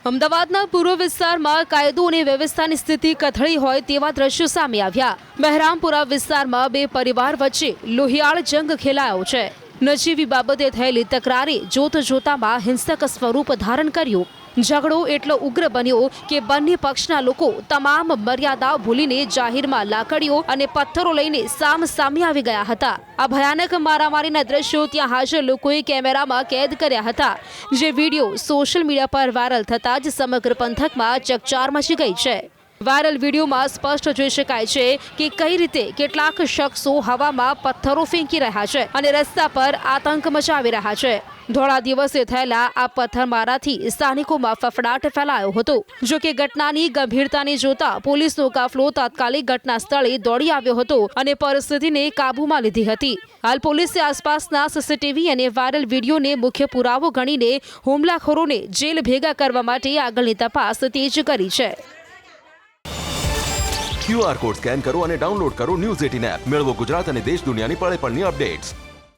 અમદાવાદના પૂર્વ વિસ્તારમાં કાયદો અને વ્યવસ્થાની સ્થિતિ કથળી હોય તેવા દ્રશ્યો સામે આવ્યા। બહેરામપુરા વિસ્તારમાં બે પરિવાર વચ્ચે લોહિયાળ જંગ ખેલાયો છે। નજીવી બાબતે થયેલી તકરારે જોતજોતામાં હિંસક સ્વરૂપ ધારણ કર્યું। ઝઘડો એટલો ઉગ્ર બન્યો કે બંને પક્ષના લોકો તમામ મર્યાદાઓ ભૂલીને જાહેરમાં લાકડીઓ અને પથ્થરો લઈને સામસામે આવી ગયા હતા। આ ભયાનક મારામારીના દ્રશ્યો ત્યાં હાજર લોકોએ કેમેરામાં કેદ કર્યા હતા, જે વિડીયો સોશિયલ મીડિયા પર વાયરલ થતાં જ સમગ્ર પંથકમાં ચકચાર મચી ગઈ છે। વાયરલ વિડીયોમાં સ્પષ્ટ જોઈ શકાય છે કે કઈ રીતે કેટલાક શખ્સો હવામાં પથ્થરો ફેંકી રહ્યા છે અને રસ્તા પર આતંક મચાવી રહ્યા છે। ધોળા દિવસે થયેલા આ પથ્થરમારાથી સ્થાનિકોમાં ફફડાટ ફેલાયો હતો। જો કે ઘટનાની ગંભીરતાને જોતા પોલીસનો કાફલો તાત્કાલિક ઘટના સ્થળે દોડી આવ્યો હતો અને પરિસ્થિતિને કાબૂમાં લીધી હતી। હાલ પોલીસે આસપાસના સીસીટીવી અને વાયરલ વિડીયોને મુખ્ય પુરાવો ગણીને હુમલાખોરોને જેલ ભેગા કરવા માટે આગળની તપાસ તેજ કરી છે। QR કોડ સ્કેન કરો અને ડાઉનલોડ કરો ન્યૂઝ 18 એપ। મેળવો ગુજરાત અને દેશ દુનિયાની પળે પળની અપડેટ્સ।